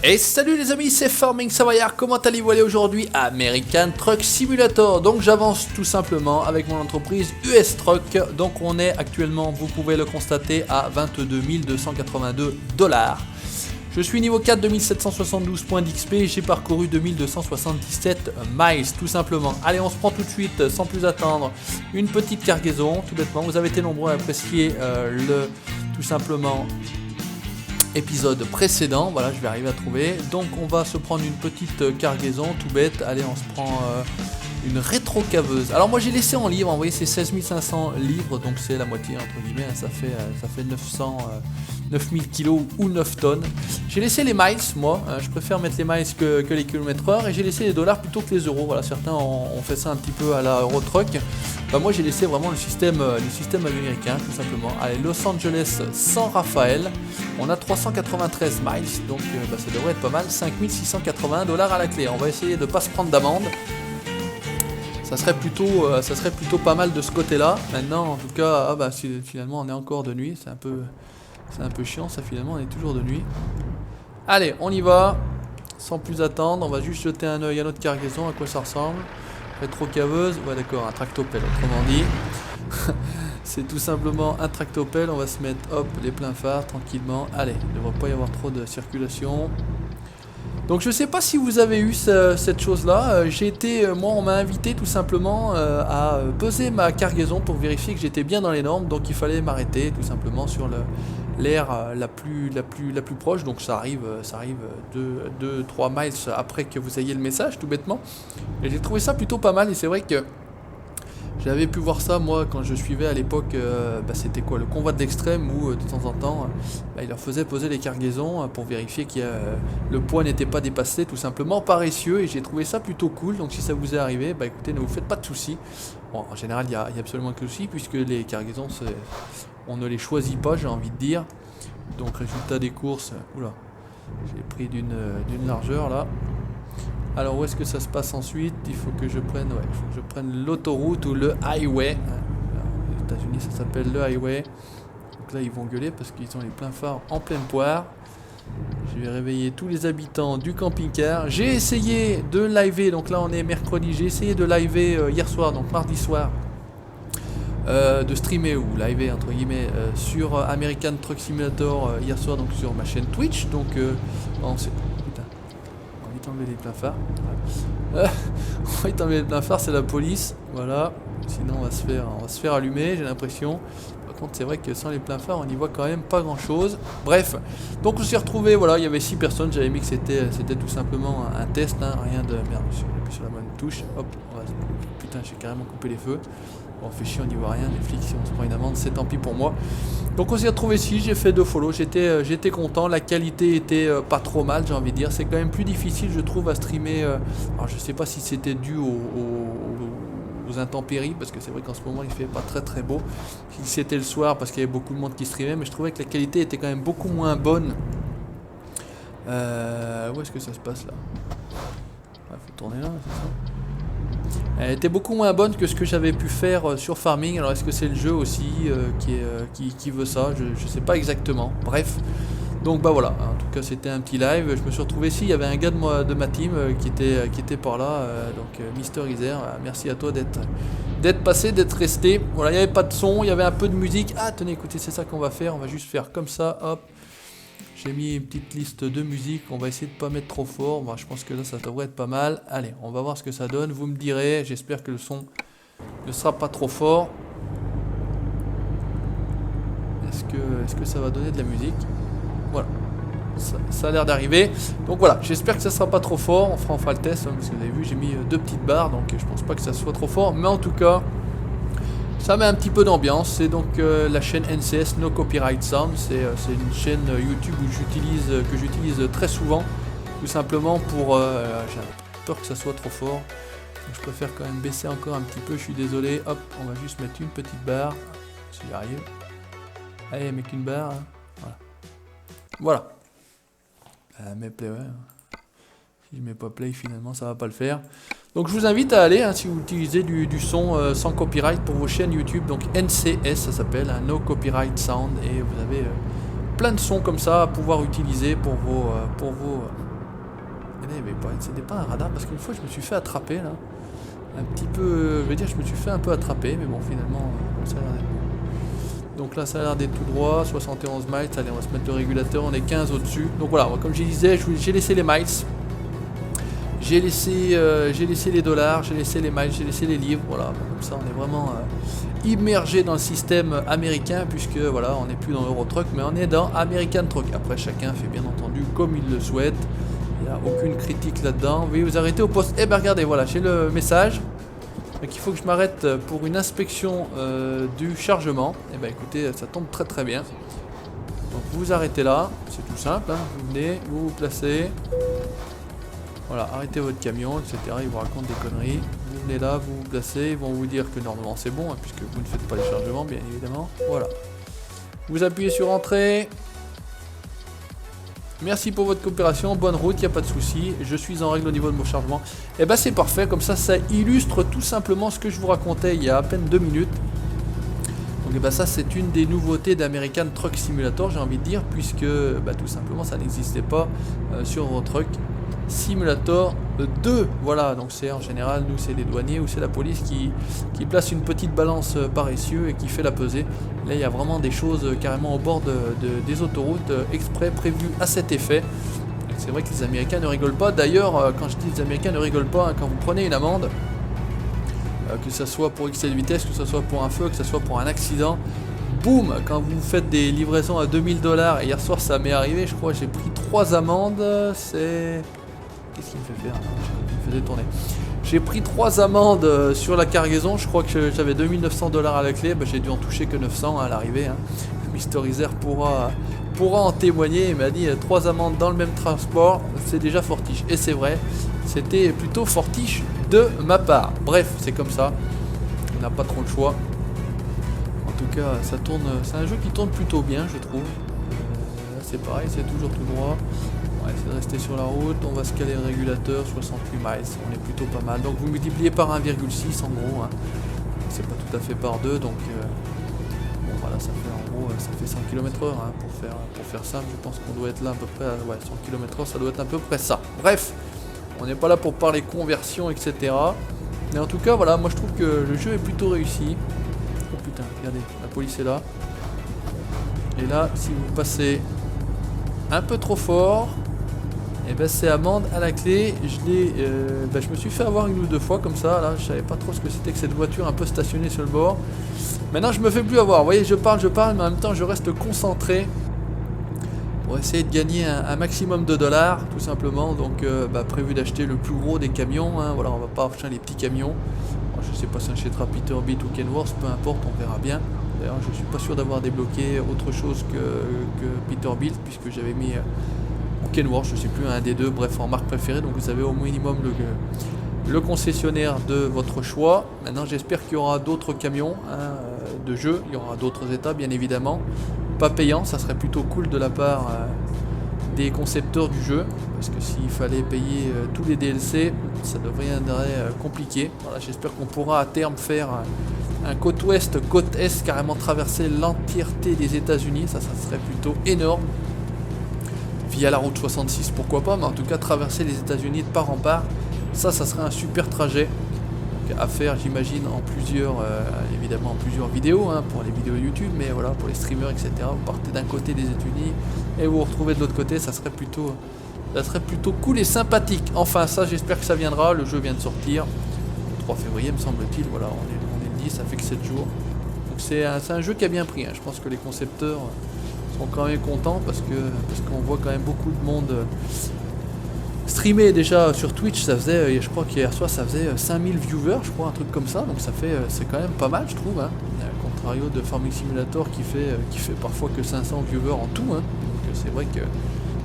Et salut les amis, c'est Farming Savoyard, comment allez-vous aller aujourd'hui? American Truck Simulator. Donc j'avance tout simplement avec mon entreprise US Truck. Donc on est actuellement, vous pouvez le constater, à 22 282 $. Je suis niveau 4, 2772 points d'XP, j'ai parcouru 2277 miles tout simplement. Allez, on se prend tout de suite, sans plus attendre, une petite cargaison, tout bêtement. Vous avez été nombreux à apprécier tout simplement épisode précédent. Voilà, je vais arriver à trouver. Donc on va se prendre une petite cargaison, tout bête. Allez, on se prend une rétro-caveuse. Alors moi j'ai laissé en livres, vous voyez c'est 16 500 livres, donc c'est la moitié entre guillemets, ça fait 9000 kilos ou 9 tonnes. J'ai laissé les miles, moi, je préfère mettre les miles que les kilomètres heure, et j'ai laissé les dollars plutôt que les euros. Voilà, certains ont fait ça un petit peu à la Eurotruck. Bah, moi j'ai laissé vraiment le système américain tout simplement. Allez, Los Angeles San Rafael, on a 393 miles, donc ça devrait être pas mal. 5681 $ à la clé. On va essayer de ne pas se prendre d'amende. Ça serait plutôt pas mal de ce côté-là. Maintenant, en tout cas, finalement, on est encore de nuit. C'est un peu chiant, ça. Finalement, on est toujours de nuit. Allez, on y va. Sans plus attendre, on va juste jeter un œil à notre cargaison, à quoi ça ressemble. Rétro-caveuse, ouais, d'accord, un tractopelle, autrement dit. C'est tout simplement un tractopelle. On va se mettre, hop, les pleins phares tranquillement. Allez, il ne devrait pas y avoir trop de circulation. Donc je sais pas si vous avez eu cette chose là, moi on m'a invité tout simplement à peser ma cargaison pour vérifier que j'étais bien dans les normes, donc il fallait m'arrêter tout simplement sur l'aire la plus proche, donc ça arrive 2-3 miles après que vous ayez le message tout bêtement, et j'ai trouvé ça plutôt pas mal. Et c'est vrai que j'avais pu voir ça moi quand je suivais à l'époque, c'était quoi, le convoi de l'extrême, où de temps en temps il leur faisait poser les cargaisons pour vérifier que le poids n'était pas dépassé, tout simplement paresseux, et j'ai trouvé ça plutôt cool. Donc si ça vous est arrivé, écoutez, ne vous faites pas de soucis. Bon, en général il y a absolument que de soucis, puisque les cargaisons on ne les choisit pas, j'ai envie de dire. Donc résultat des courses, oula, j'ai pris d'une largeur là. Alors où est-ce que ça se passe ensuite? Il faut que je prenne l'autoroute ou le highway. Aux États-Unis ça s'appelle le highway. Donc là ils vont gueuler parce qu'ils ont les pleins phares en pleine poire. Je vais réveiller tous les habitants du camping-car. J'ai essayé de liver, donc là on est mercredi, j'ai essayé de liver hier soir, donc mardi soir. De streamer ou liver entre guillemets sur American Truck Simulator hier soir, donc sur ma chaîne Twitch. Donc enlever les pleins phares. On va enlever les pleins phares, c'est la police. Voilà. Sinon on va se faire allumer, j'ai l'impression. Par contre c'est vrai que sans les pleins phares on n'y voit quand même pas grand chose. Bref. Donc on s'est retrouvé, voilà, il y avait 6 personnes, j'avais mis que c'était tout simplement un test, hein, rien de. Merde, j'appuie sur la bonne touche. Hop, putain, j'ai carrément coupé les feux. Bon, fait chier, on n'y voit rien, les flics, si on se prend une amende, c'est tant pis pour moi. Donc on s'est retrouvé ici, j'ai fait 2 follows, j'étais content, la qualité était pas trop mal, j'ai envie de dire. C'est quand même plus difficile, je trouve, à streamer. Alors je sais pas si c'était dû aux intempéries, parce que c'est vrai qu'en ce moment il fait pas très très beau. Si c'était le soir, parce qu'il y avait beaucoup de monde qui streamait, mais je trouvais que la qualité était quand même beaucoup moins bonne. Où est-ce que ça se passe là? Faut tourner là, c'est ça? Elle était beaucoup moins bonne que ce que j'avais pu faire sur Farming. Alors est-ce que c'est le jeu aussi qui veut ça? Je sais pas exactement. Bref. Donc voilà. En tout cas c'était un petit live. Je me suis retrouvé ici. Il y avait un gars de ma team qui était par là. Donc Mister Iser, merci à toi d'être passé, d'être resté. Voilà, il n'y avait pas de son, il y avait un peu de musique. Ah tenez, écoutez, c'est ça qu'on va faire. On va juste faire comme ça. Hop. J'ai mis une petite liste de musique, on va essayer de pas mettre trop fort. Moi, je pense que là ça devrait être pas mal. Allez, on va voir ce que ça donne, vous me direz. J'espère que le son ne sera pas trop fort. Est-ce que ça va donner de la musique? Voilà, ça a l'air d'arriver. Donc voilà, j'espère que ça sera pas trop fort. On fera le test, hein, parce que vous avez vu, j'ai mis 2 petites barres, donc je pense pas que ça soit trop fort. Mais en tout cas, ça met un petit peu d'ambiance. C'est donc la chaîne NCS No Copyright Sound. C'est une chaîne YouTube que j'utilise très souvent, tout simplement pour. J'ai peur que ça soit trop fort. Donc je préfère quand même baisser encore un petit peu. Je suis désolé. Hop, on va juste mettre une petite barre. Si j'y arrive. Allez, mets qu'une barre. Hein. Voilà. Mais play, ouais. Si je mets pas play, finalement, ça va pas le faire. Donc je vous invite à aller, hein, si vous utilisez du son sans copyright pour vos chaînes YouTube, donc NCS ça s'appelle, hein, No Copyright Sound, et vous avez plein de sons comme ça à pouvoir utiliser pour vos déconner, mais c'était pas un radar, parce qu'une fois je me suis fait attraper là. Un petit peu, je veux dire, je me suis fait un peu attraper, mais bon, finalement, ça a l'air d'être bon. Donc là, ça a l'air d'être tout droit, 71 miles, allez, on va se mettre le régulateur, on est 15 au-dessus. Donc voilà, comme je disais, j'ai laissé les miles. J'ai laissé les dollars, j'ai laissé les miles, j'ai laissé les livres, voilà, comme ça on est vraiment immergé dans le système américain, puisque voilà, on n'est plus dans Euro Truck, mais on est dans American Truck. Après, chacun fait bien entendu comme il le souhaite, il n'y a aucune critique là-dedans. Veuillez vous arrêter au poste. Eh ben regardez, voilà, j'ai le message, donc il faut que je m'arrête pour une inspection du chargement. Eh ben écoutez, ça tombe très très bien. Donc vous vous arrêtez là, c'est tout simple, hein. Vous venez, vous vous placez. Voilà, arrêtez votre camion, etc. Ils vous racontent des conneries. Vous venez là, vous vous placez. Ils vont vous dire que normalement c'est bon, hein, puisque vous ne faites pas les chargements, bien évidemment. Voilà. Vous appuyez sur Entrée. Merci pour votre coopération. Bonne route, il n'y a pas de souci. Je suis en règle au niveau de mon chargement. Et ben c'est parfait. Comme ça illustre tout simplement ce que je vous racontais il y a à peine 2 minutes. Donc et ben ça, c'est une des nouveautés d'American Truck Simulator, j'ai envie de dire, puisque tout simplement ça n'existait pas sur Euro Truck Simulator 2. Voilà, donc c'est en général, nous c'est les douaniers ou c'est la police qui place une petite balance par essieu et qui fait la pesée. Là il y a vraiment des choses carrément au bord des autoroutes exprès prévues à cet effet. C'est vrai que les Américains ne rigolent pas. D'ailleurs, quand je dis les Américains ne rigolent pas, hein, quand vous prenez une amende, que ce soit pour excès de vitesse, que ce soit pour un feu, que ce soit pour un accident, boum, quand vous faites des livraisons à 2000 $, et hier soir ça m'est arrivé, je crois, j'ai pris 3 amendes, c'est... Qu'est-ce qu'il me fait faire? Il me faisait tourner. J'ai pris 3 amendes sur la cargaison, je crois que j'avais 2900 $ à la clé, j'ai dû en toucher que 900 à l'arrivée. Hein. Mr. Iser pourra en témoigner, il m'a dit 3 amendes dans le même transport, c'est déjà fortiche. Et c'est vrai, c'était plutôt fortiche de ma part. Bref, c'est comme ça, on n'a pas trop le choix. En tout cas, ça tourne, c'est un jeu qui tourne plutôt bien, je trouve. C'est pareil, c'est toujours tout droit. On va essayer de rester sur la route, on va se caler le régulateur, 68 miles, on est plutôt pas mal. Donc vous multipliez par 1,6 en gros, hein. C'est pas tout à fait par 2, donc bon voilà, ça fait en gros, ça fait 100 km/h, hein, pour faire simple, je pense qu'on doit être là à peu près, ouais, 100 km/h, ça doit être à peu près ça. Bref, on n'est pas là pour parler conversion, etc. Mais en tout cas, voilà, moi je trouve que le jeu est plutôt réussi. Oh putain, regardez, la police est là. Et là, si vous passez un peu trop fort, et ben c'est amende à la clé. Je me suis fait avoir 1 ou 2 fois comme ça. Là, je savais pas trop ce que c'était que cette voiture un peu stationnée sur le bord. Maintenant, je me fais plus avoir. Vous voyez, je parle, mais en même temps, je reste concentré pour essayer de gagner un maximum de dollars, tout simplement. Donc, prévu d'acheter le plus gros des camions. Hein. Voilà, on va pas acheter les petits camions. Alors, je sais pas si on achètera Peterbilt ou Kenworth, peu importe, on verra bien. D'ailleurs, je suis pas sûr d'avoir débloqué autre chose que Peterbilt, puisque j'avais mis Kenworth, je sais plus, un des deux, bref, en marque préférée. Donc vous avez au minimum le concessionnaire de votre choix. Maintenant, j'espère qu'il y aura d'autres camions de jeu, il y aura d'autres états, bien évidemment. Pas payants, ça serait plutôt cool de la part des concepteurs du jeu, parce que s'il fallait payer tous les DLC, ça deviendrait compliqué. Voilà, j'espère qu'on pourra à terme faire un côte ouest, côte est, carrément traverser l'entièreté des États-Unis. Ça serait plutôt énorme. Via la route 66, pourquoi pas, mais en tout cas traverser les États-Unis de part en part, ça serait un super trajet. Donc, à faire, j'imagine, en plusieurs, évidemment en plusieurs vidéos, hein, pour les vidéos YouTube, mais voilà, pour les streamers, etc. Vous partez d'un côté des États-Unis et vous vous retrouvez de l'autre côté, ça serait plutôt cool et sympathique. Enfin, ça, j'espère que ça viendra. Le jeu vient de sortir le 3 février, me semble-t-il. Voilà, on est le 10, ça fait que 7 jours. Donc c'est un jeu qui a bien pris. Hein. Je pense que les concepteurs sont quand même contents parce qu'on voit quand même beaucoup de monde streamer déjà sur Twitch. Ça faisait, je crois qu'hier soir ça faisait 5000 viewers, je crois, un truc comme ça. Donc c'est quand même pas mal, je trouve, hein. Contrario de Farming Simulator qui fait parfois que 500 viewers en tout, hein. Donc c'est vrai que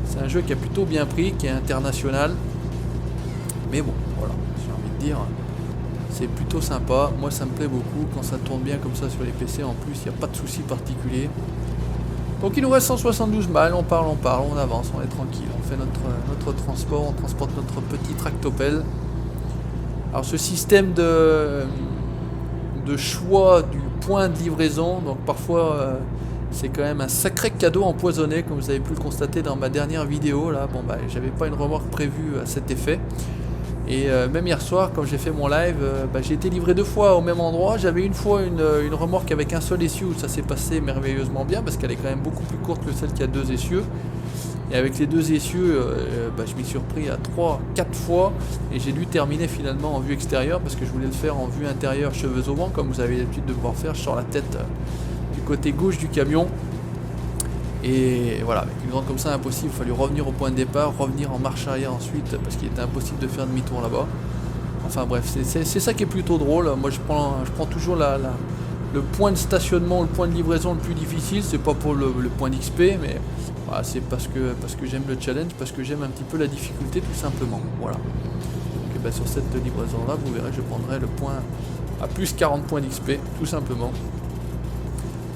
c'est un jeu qui a plutôt bien pris, qui est international. Mais bon, voilà, j'ai envie de dire, c'est plutôt sympa. Moi ça me plaît beaucoup quand ça tourne bien comme ça sur les PC. En plus, il n'y a pas de souci particulier. Donc il nous reste 172 miles, on parle, on avance, on est tranquille, on fait notre transport, on transporte notre petit tractopelle. Alors ce système de choix du point de livraison, donc parfois C'est quand même un sacré cadeau empoisonné, comme vous avez pu le constater dans ma dernière vidéo. Là, bon bah, j'avais pas une remorque prévue à cet effet. Et même hier soir, quand j'ai fait mon live, j'ai été livré 2 fois au même endroit. J'avais une fois une remorque avec un seul essieu, où ça s'est passé merveilleusement bien, parce qu'elle est quand même beaucoup plus courte que celle qui a 2 essieux. Et avec les 2 essieux, je m'y suis repris à 3-4 fois. Et j'ai dû terminer finalement en vue extérieure, parce que je voulais le faire en vue intérieure, cheveux au vent, comme vous avez l'habitude de pouvoir faire. Je sors la tête du côté gauche du camion. Et voilà, avec une grande comme ça, impossible. Il fallait revenir au point de départ, revenir en marche arrière ensuite, parce qu'il était impossible de faire demi-tour là-bas. Enfin bref, c'est ça qui est plutôt drôle. Moi je prends toujours le point de stationnement, le point de livraison le plus difficile. C'est pas pour le point d'XP, mais voilà, c'est parce que j'aime le challenge, parce que j'aime un petit peu la difficulté tout simplement. Voilà. Donc sur cette livraison là, vous verrez, je prendrai le point à plus 40 points d'XP, tout simplement.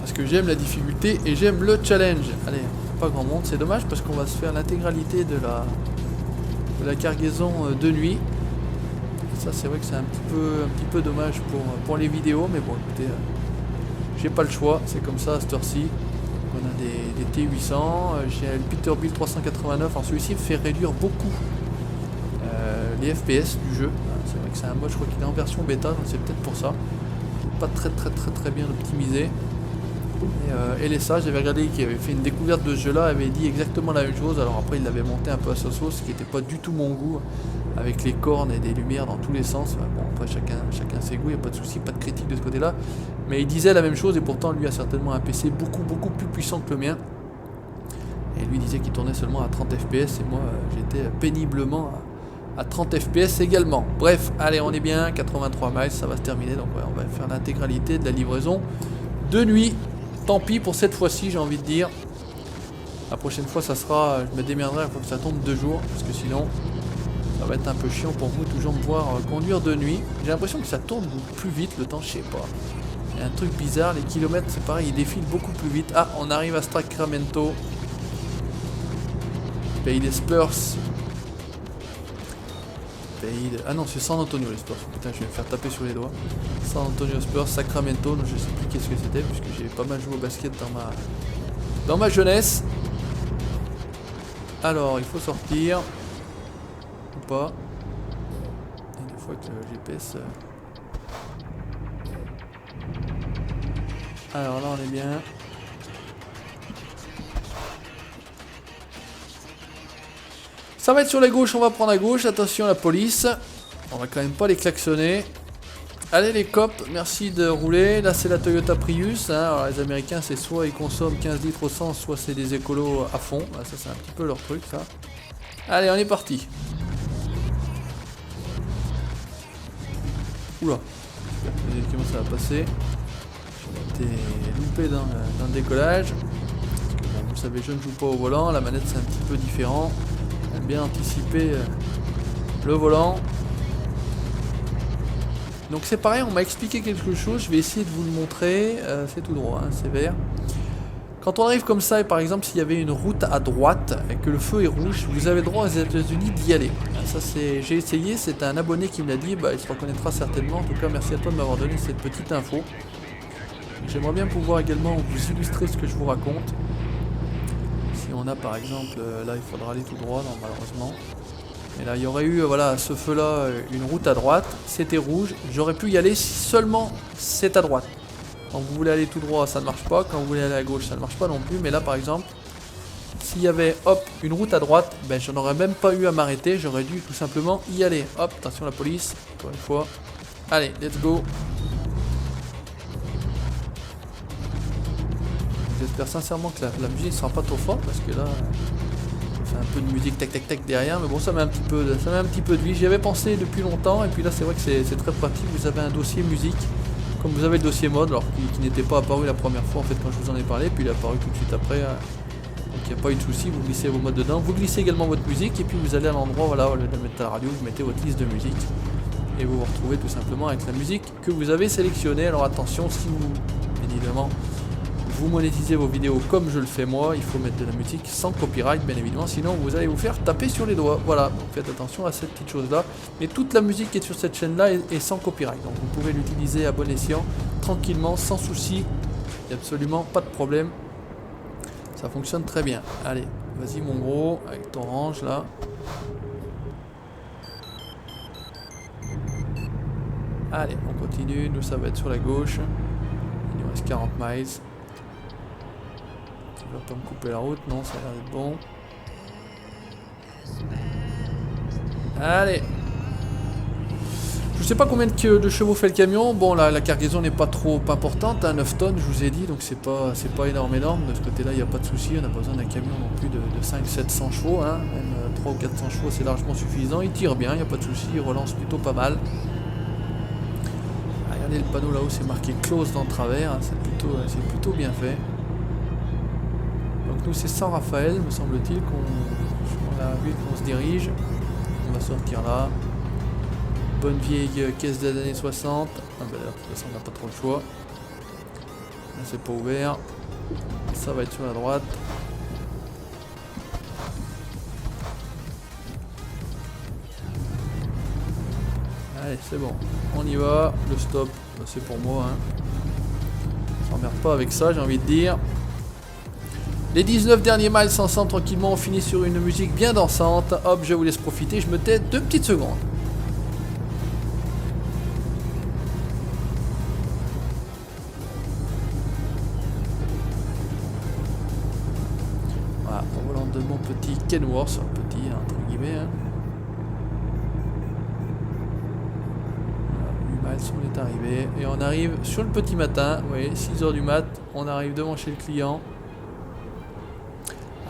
Parce que j'aime la difficulté et j'aime le challenge. Allez, pas grand monde, c'est dommage parce qu'on va se faire l'intégralité de la cargaison de nuit. Et ça c'est vrai que c'est un petit peu dommage pour les vidéos, mais bon écoutez, j'ai pas le choix, c'est comme ça à cette heure-ci. On a des T800, j'ai le Peterbilt 389, alors celui-ci me fait réduire beaucoup les FPS du jeu. C'est vrai que c'est un mode, je crois qu'il est en version bêta, donc c'est peut-être pour ça. Pas très bien optimisé. Et LSA, j'avais regardé qui avait fait une découverte de ce jeu là, avait dit exactement la même chose. Alors après il l'avait monté un peu à sa sauce, ce qui n'était pas du tout mon goût, avec les cornes et des lumières dans tous les sens. Bon après chacun ses goûts, il n'y a pas de souci, pas de critique de ce côté là, mais il disait la même chose, et pourtant lui a certainement un PC beaucoup plus puissant que le mien, et lui disait qu'il tournait seulement à 30 fps, et moi j'étais péniblement à 30 fps également. Bref, allez, on est bien, 83 miles, ça va se terminer, donc ouais, on va faire l'intégralité de la livraison de nuit. Tant pis pour cette fois-ci, j'ai envie de dire. La prochaine fois, ça sera, je me démerderai, il faut que ça tombe 2 jours, parce que sinon, ça va être un peu chiant pour vous, toujours me voir conduire de nuit. J'ai l'impression que ça tourne plus vite, le temps, je sais pas. Il y a un truc bizarre, les kilomètres, c'est pareil, ils défilent beaucoup plus vite. Ah, on arrive à Sacramento. Pays des Spurs. Ah non, c'est San Antonio les Spurs. Putain, je vais me faire taper sur les doigts. San Antonio Spurs, Sacramento, donc je sais plus qu'est-ce que c'était, puisque j'ai pas mal joué au basket dans ma jeunesse. Alors, il faut sortir. Ou pas. Et des fois que le GPS... Alors là, on est bien. Ça va être sur la gauche, on va prendre à gauche. Attention à la police. On va quand même pas les klaxonner. Allez les cops, merci de rouler. Là c'est la Toyota Prius. Alors, les Américains c'est soit ils consomment 15 litres au 100, soit c'est des écolos à fond. Ça c'est un petit peu leur truc ça. Allez, on est parti. Oula. Comment ça va passer. J'ai été loupé dans le décollage. Parce que, bon, vous savez, je ne joue pas au volant. La manette c'est un petit peu différent. J'aime bien anticiper le volant. Donc c'est pareil, on m'a expliqué quelque chose, je vais essayer de vous le montrer, c'est tout droit, hein, c'est vert. Quand on arrive comme ça, et par exemple s'il y avait une route à droite et que le feu est rouge, vous avez droit aux États-Unis d'y aller. Ça c'est, j'ai essayé, c'est un abonné qui me l'a dit, il se reconnaîtra certainement. En tout cas merci à toi de m'avoir donné cette petite info. J'aimerais bien pouvoir également vous illustrer ce que je vous raconte. Si on a par exemple, là il faudra aller tout droit, non, malheureusement. Et là il y aurait eu, voilà, ce feu là, une route à droite, c'était rouge, j'aurais pu y aller si seulement c'est à droite. Quand vous voulez aller tout droit ça ne marche pas, quand vous voulez aller à gauche ça ne marche pas non plus, mais là par exemple, s'il y avait hop une route à droite, je n'aurais même pas eu à m'arrêter, j'aurais dû tout simplement y aller. Hop, attention la police, encore une fois. Allez, let's go. J'espère sincèrement que la musique ne sera pas trop forte parce que là... un peu de musique tac tac tac derrière, mais bon ça met un petit peu de vie. J'y avais pensé depuis longtemps et puis là c'est vrai que c'est très pratique. Vous avez un dossier musique comme vous avez le dossier mode, alors qui n'était pas apparu la première fois en fait quand je vous en ai parlé, puis il est apparu tout de suite après, donc il n'y a pas eu de souci. Vous glissez vos modes dedans, vous glissez également votre musique et puis vous allez à l'endroit, voilà, au lieu de mettre la radio, vous mettez votre liste de musique et vous vous retrouvez tout simplement avec la musique que vous avez sélectionnée. Alors attention, si vous, bien évidemment, vous monétisez vos vidéos comme je le fais moi, il faut mettre de la musique sans copyright bien évidemment, sinon vous allez vous faire taper sur les doigts. Voilà, donc faites attention à cette petite chose là. Mais toute la musique qui est sur cette chaîne là est sans copyright, donc vous pouvez l'utiliser à bon escient, tranquillement, sans souci, il n'y a absolument pas de problème. Ça fonctionne très bien. Allez, vas-y mon gros, avec ton range là. Allez, on continue. Nous, ça va être sur la gauche. Il nous reste 40 miles. Tu vas pas me couper la route? Non, ça a l'air d'être bon. Allez. Je sais pas combien de chevaux fait le camion. Bon, la cargaison n'est pas trop importante, hein, 9 tonnes, je vous ai dit, donc c'est pas énorme. De ce côté-là, il n'y a pas de souci. On n'a pas besoin d'un camion non plus de 500-700 chevaux. Hein. Même 300 ou 400 chevaux, c'est largement suffisant. Il tire bien, il n'y a pas de souci. Il relance plutôt pas mal. Ah, regardez le panneau là-haut, c'est marqué close dans le travers. Hein. C'est plutôt bien fait. Donc nous, c'est San Rafael, me semble-t-il, qu'on se dirige. On va sortir là. Bonne vieille caisse des années 60. Ah bah là, de toute façon, on n'a pas trop le choix. Là, c'est pas ouvert. Ça va être sur la droite. Allez, c'est bon. On y va. Le stop, bah, c'est pour moi. Hein. On s'emmerde pas avec ça, j'ai envie de dire. Les 19 derniers miles s'ensemble tranquillement. On finit sur une musique bien dansante. Hop, je vous laisse profiter. Je me tais 2 petites secondes. De mon petit Kenworth, petit entre guillemets. Hein. Voilà, 8 miles, on est arrivé. Et on arrive sur le petit matin, vous voyez, 6 h du mat, on arrive devant chez le client.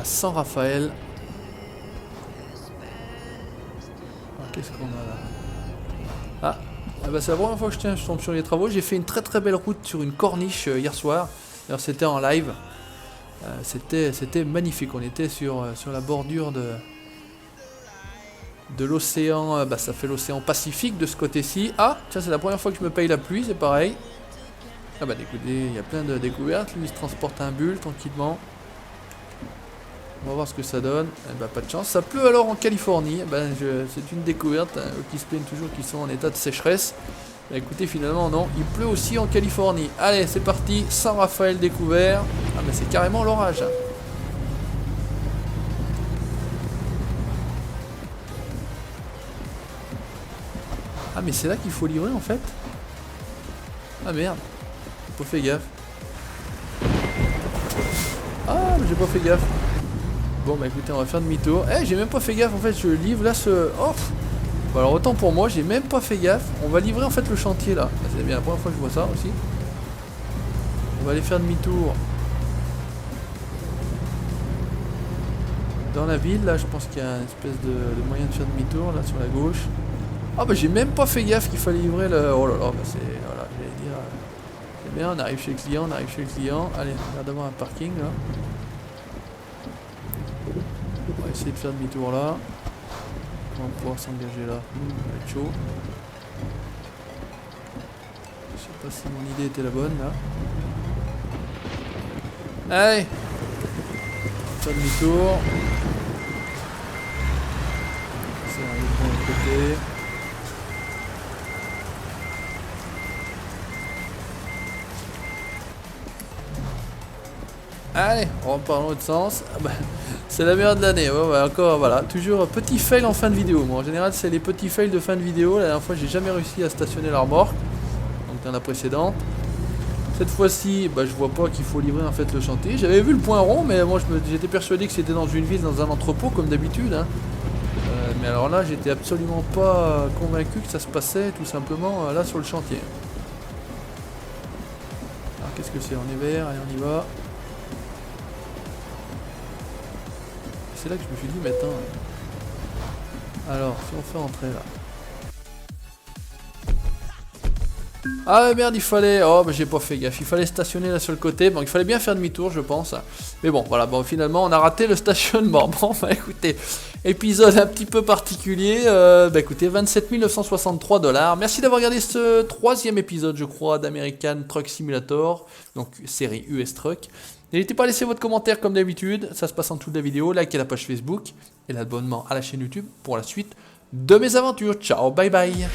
À San Rafael. Qu'est-ce qu'on a là? Ah bah c'est la première fois que je tombe sur les travaux. J'ai fait une très très belle route sur une corniche hier soir. Alors c'était en live. C'était magnifique, on était sur la bordure de l'océan, bah ça fait l'océan Pacifique de ce côté-ci. Ah, tiens, c'est la première fois que je me paye la pluie, c'est pareil. Ah bah écoutez, il y a plein de découvertes, lui il se transporte un bulle tranquillement. On va voir ce que ça donne. Eh bah pas de chance, ça pleut alors en Californie. Eh bah, c'est une découverte, hein, eux qui se plaignent toujours qu'ils sont en état de sécheresse. Bah écoutez, finalement non, il pleut aussi en Californie. Allez, c'est parti, San Rafael découvert. Ah mais c'est carrément l'orage. Ah mais c'est là qu'il faut livrer en fait. Ah merde, j'ai pas fait gaffe. Ah mais j'ai pas fait gaffe. Bon bah écoutez, on va faire demi-tour. Eh, j'ai même pas fait gaffe en fait, je livre là ce... Oh. Bon, alors autant pour moi, j'ai même pas fait gaffe. On va livrer en fait le chantier là. C'est bien la première fois que je vois ça aussi. On va aller faire demi-tour dans la ville. Là je pense qu'il y a une espèce de moyen de faire demi-tour là sur la gauche. Ah bah j'ai même pas fait gaffe qu'il fallait livrer le... Oh là là, bah c'est... Voilà, j'allais dire... C'est bien, on arrive chez le client, Allez, on va d'avoir un parking là. On va essayer de faire demi-tour là. On va pouvoir s'engager là. Ça va être chaud. Je sais pas si mon idée était la bonne là. Allez, faire demi-tour. C'est un de l'autre côté. Allez, on repart dans l'autre sens. Ah bah, c'est la meilleure de l'année. Ouais, ouais, encore, voilà. Toujours petit fail en fin de vidéo. Moi, en général, c'est les petits fails de fin de vidéo. La dernière fois, j'ai jamais réussi à stationner la remorque. Donc, dans la précédente. Cette fois-ci, bah, je vois pas qu'il faut livrer en fait le chantier. J'avais vu le point rond, mais moi, j'étais persuadé que c'était dans une ville, dans un entrepôt, comme d'habitude. Hein. Mais alors là, j'étais absolument pas convaincu que ça se passait tout simplement là sur le chantier. Alors, qu'est-ce que c'est? On est vert, allez, on y va. C'est là que je me suis dit, mais attends. Alors, si on fait entrer là. Ah merde, il fallait... Oh, bah j'ai pas fait gaffe. Il fallait stationner là sur le côté. Bon, il fallait bien faire demi-tour, je pense. Mais bon, voilà. Bon, finalement, on a raté le stationnement. Bon, bah écoutez, épisode un petit peu particulier. Bah écoutez, 27 963 $. Merci d'avoir regardé ce 3e épisode, je crois, d'American Truck Simulator. Donc, série US Truck. N'hésitez pas à laisser votre commentaire comme d'habitude, ça se passe en dessous de la vidéo, likez la page Facebook et l'abonnement à la chaîne YouTube pour la suite de mes aventures. Ciao, bye bye.